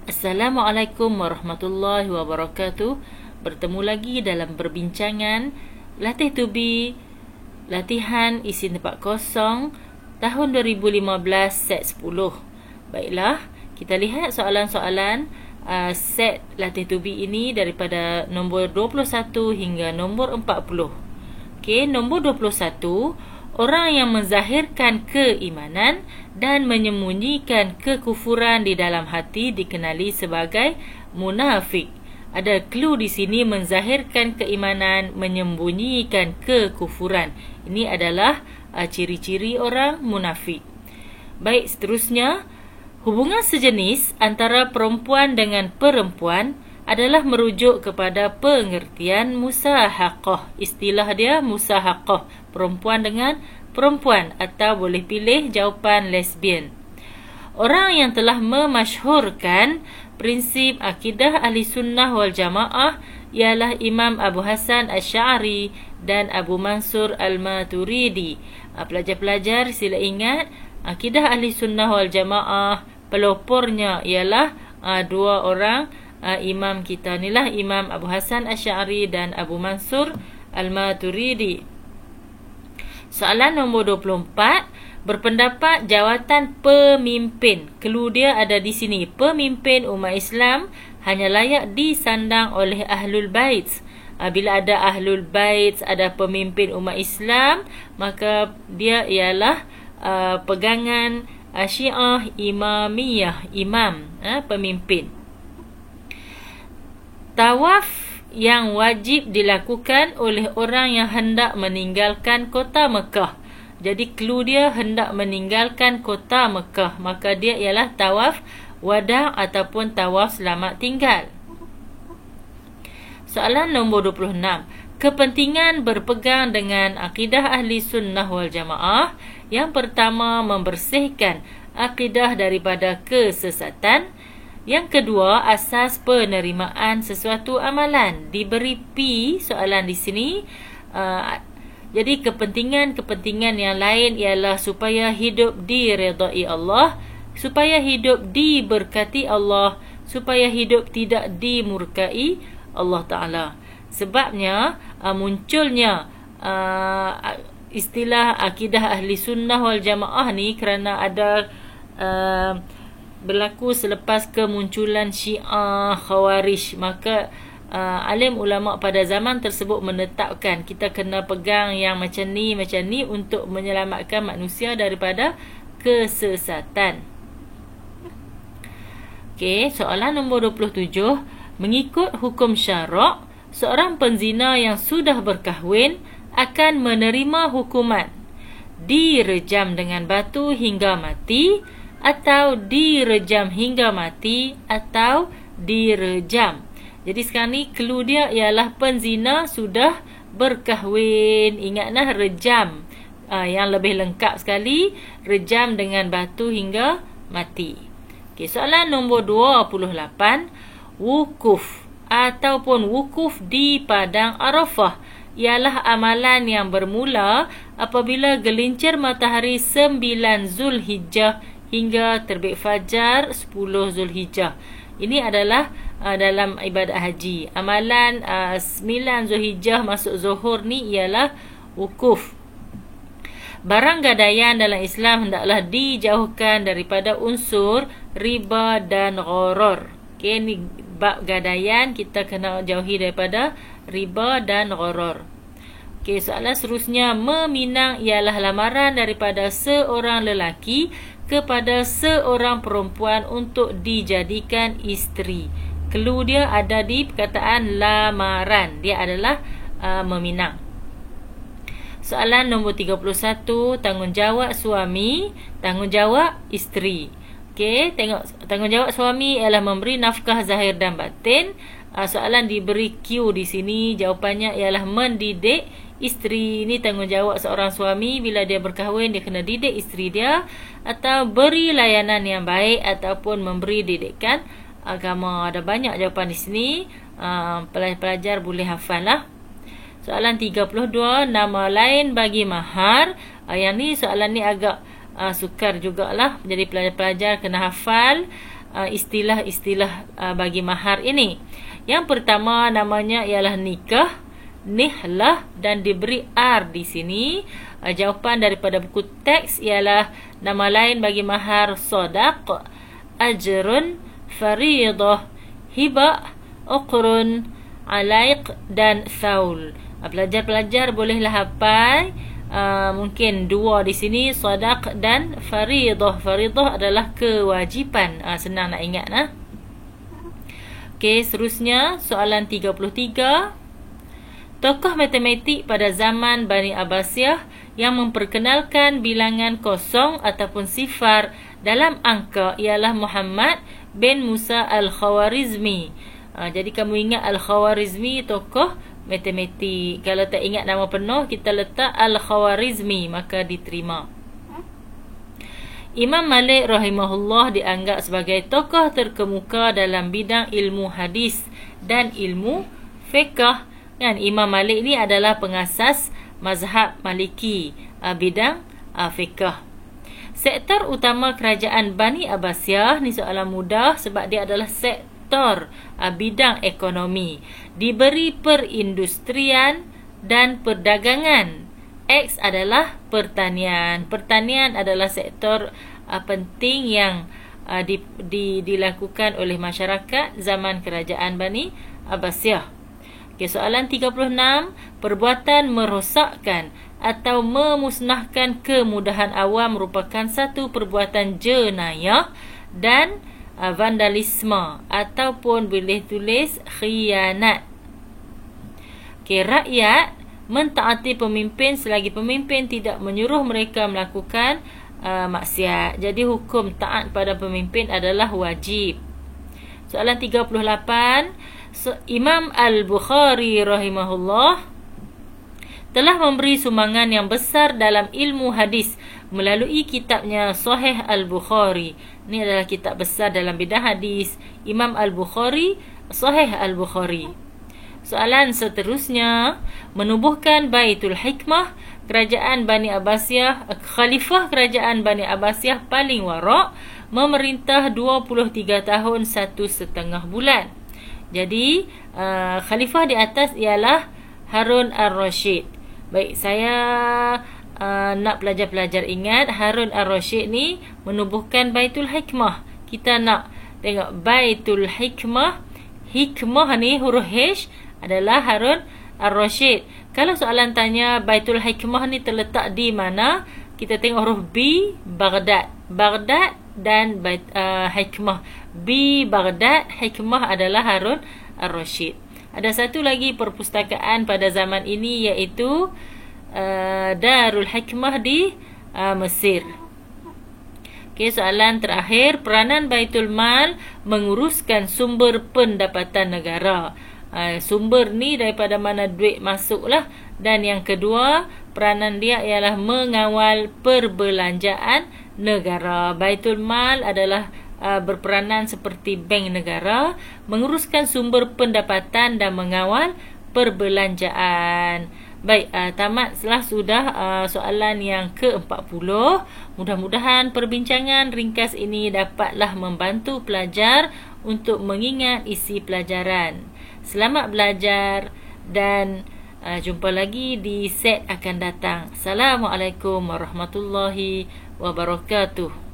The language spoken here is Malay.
Assalamualaikum warahmatullahi wabarakatuh. Bertemu lagi dalam perbincangan Latih to be Latihan isi tempat kosong tahun 2015 set 10. Baiklah, kita lihat soalan-soalan set Latih to be ini daripada nombor 21 hingga nombor 40. Okey, nombor 21, orang yang menzahirkan keimanan dan menyembunyikan kekufuran di dalam hati dikenali sebagai munafik. Ada clue di sini, menzahirkan keimanan, menyembunyikan kekufuran. Ini adalah ciri-ciri orang munafik. Baik, seterusnya, hubungan sejenis antara perempuan dengan perempuan adalah merujuk kepada pengertian musahaqah. Istilah dia musahaqah, perempuan dengan perempuan, atau boleh pilih jawapan lesbian. Orang yang telah memasyhurkan prinsip akidah ahli sunnah wal jamaah ialah Imam Abu Hasan Asy'ari dan Abu Mansur Al-Maturidi. Pelajar-pelajar sila ingat, akidah ahli sunnah wal jamaah pelopornya ialah dua orang imam kita inilah, Imam Abu Hasan Asy'ari dan Abu Mansur Al-Maturidi. Soalan nombor 24, berpendapat jawatan pemimpin. Clue dia ada di sini. Pemimpin umat Islam hanya layak disandang oleh Ahlul Bait. Bila ada Ahlul Bait, ada pemimpin umat Islam, maka dia ialah pegangan Syiah Imamiyah, imam, pemimpin. Tawaf yang wajib dilakukan oleh orang yang hendak meninggalkan kota Mekah. Jadi clue dia hendak meninggalkan kota Mekah, maka dia ialah tawaf wada' ataupun tawaf selamat tinggal. Soalan nombor 26. Kepentingan berpegang dengan akidah ahli sunnah wal jamaah. Yang pertama, membersihkan akidah daripada kesesatan. Yang kedua, asas penerimaan sesuatu amalan. Diberi P soalan di sini. Jadi kepentingan yang lain ialah supaya hidup diredai Allah, supaya hidup diberkati Allah, supaya hidup tidak dimurkai Allah Ta'ala. Sebabnya munculnya istilah akidah ahli sunnah wal jamaah ni kerana ada berlaku selepas kemunculan Syiah Khawarij. Maka alim ulama pada zaman tersebut menetapkan kita kena pegang yang macam ni untuk menyelamatkan manusia daripada kesesatan. Okey, soalan nombor 27. Mengikut hukum syarak, seorang penzina yang sudah berkahwin akan menerima hukuman direjam dengan batu hingga mati, atau direjam hingga mati, atau direjam. Jadi sekarang ni clue dia ialah penzina sudah berkahwin. Ingatlah rejam. Yang lebih lengkap sekali, rejam dengan batu hingga mati. Okey, soalan nombor 28. Wukuf ataupun wukuf di Padang Arafah ialah amalan yang bermula apabila gelincir matahari 9 Zulhijjah hingga terbit fajar 10 Zulhijjah. Ini adalah dalam ibadat haji. Amalan 9 Zulhijjah masuk Zuhur ni ialah wukuf. Barang gadaian dalam Islam hendaklah dijauhkan daripada unsur riba dan gharar. Okey, ni bab gadaian, kita kena jauhi daripada riba dan gharar. Okey, soalan seterusnya, meminang ialah lamaran daripada seorang lelaki kepada seorang perempuan untuk dijadikan isteri. Clue dia ada di perkataan lamaran. Dia adalah meminang. Soalan nombor 31. Tanggungjawab suami, tanggungjawab isteri. Okey, tengok, tanggungjawab suami ialah memberi nafkah zahir dan batin. Soalan diberi Q di sini. Jawapannya ialah mendidik isteri. Ini tanggungjawab seorang suami. Bila dia berkahwin, dia kena didik isteri dia, atau beri layanan yang baik, ataupun memberi didikan agama. Ada banyak jawapan di sini. Pelajar boleh hafal lah. Soalan 32. Nama lain bagi mahar. Yang ni, soalan ni agak sukar jugalah. Jadi pelajar-pelajar kena hafal. istilah-istilah bagi mahar ini. Yang pertama namanya ialah nikah, nihlah, dan diberi R di sini. Jawapan daripada buku teks ialah nama lain bagi mahar sadaq, ajrun, faridah, hibah, uqrun, alaiq dan thaul. Pelajar-pelajar bolehlah hafal mungkin dua di sini, sadaq dan faridah. Faridah adalah kewajipan. Senang nak ingat. Okey, seterusnya soalan 33. Tokoh matematik pada zaman Bani Abbasiyah yang memperkenalkan bilangan kosong ataupun sifar dalam angka ialah Muhammad bin Musa Al-Khawarizmi. Jadi kamu ingat Al-Khawarizmi tokoh matematik. Kalau tak ingat nama penuh, kita letak Al-Khawarizmi, maka diterima. Imam Malik rahimahullah dianggap sebagai tokoh terkemuka dalam bidang ilmu hadis dan ilmu fiqh. Imam Malik ni adalah pengasas mazhab Maliki bidang fiqh. Sektor utama kerajaan Bani Abbasiyah ni soalan mudah sebab dia adalah sektor bidang ekonomi. Diberi perindustrian dan perdagangan. X adalah pertanian. Pertanian adalah sektor penting yang dilakukan oleh masyarakat zaman kerajaan Bani Abbasiyah. Okay, soalan 36. Perbuatan merosakkan atau memusnahkan kemudahan awam merupakan satu perbuatan jenayah dan vandalisme ataupun boleh tulis khianat. Okay, rakyat mentaati pemimpin selagi pemimpin tidak menyuruh mereka melakukan maksiat. Jadi hukum taat pada pemimpin adalah wajib. Soalan 38. Imam Al-Bukhari rahimahullah telah memberi sumbangan yang besar dalam ilmu hadis melalui kitabnya Sahih Al-Bukhari. Ini adalah kitab besar dalam bidang hadis. Imam Al-Bukhari, Sahih Al-Bukhari. Soalan seterusnya, menubuhkan Baitul Hikmah, kerajaan Bani Abbasiyah, khalifah kerajaan Bani Abbasiyah paling warak, memerintah 23 tahun 1,5 bulan. Jadi, khalifah di atas ialah Harun Ar-Rasyid. Baik, saya nak pelajar-pelajar ingat Harun Ar-Rasyid ni menubuhkan Baitul Hikmah. Kita nak tengok Baitul Hikmah. Hikmah ni huruf H adalah Harun Ar-Rasyid. Kalau soalan tanya Baitul Hikmah ni terletak di mana, kita tengok huruf B, Baghdad. Baghdad dan Hikmah. B, Baghdad, Hikmah adalah Harun Ar-Rasyid. Ada satu lagi perpustakaan pada zaman ini iaitu Darul Hikmah di Mesir. Okay, soalan terakhir, peranan Baitul Mal menguruskan sumber pendapatan negara. Sumber ni daripada mana duit masuk lah. Dan yang kedua, peranan dia ialah mengawal perbelanjaan negara. Baitul Mal adalah berperanan seperti bank negara, menguruskan sumber pendapatan dan mengawal perbelanjaan. Baik, tamatlah sudah soalan yang ke-40. Mudah-mudahan perbincangan ringkas ini dapatlah membantu pelajar untuk mengingat isi pelajaran. Selamat belajar dan jumpa lagi di set akan datang. Assalamualaikum warahmatullahi wabarakatuh.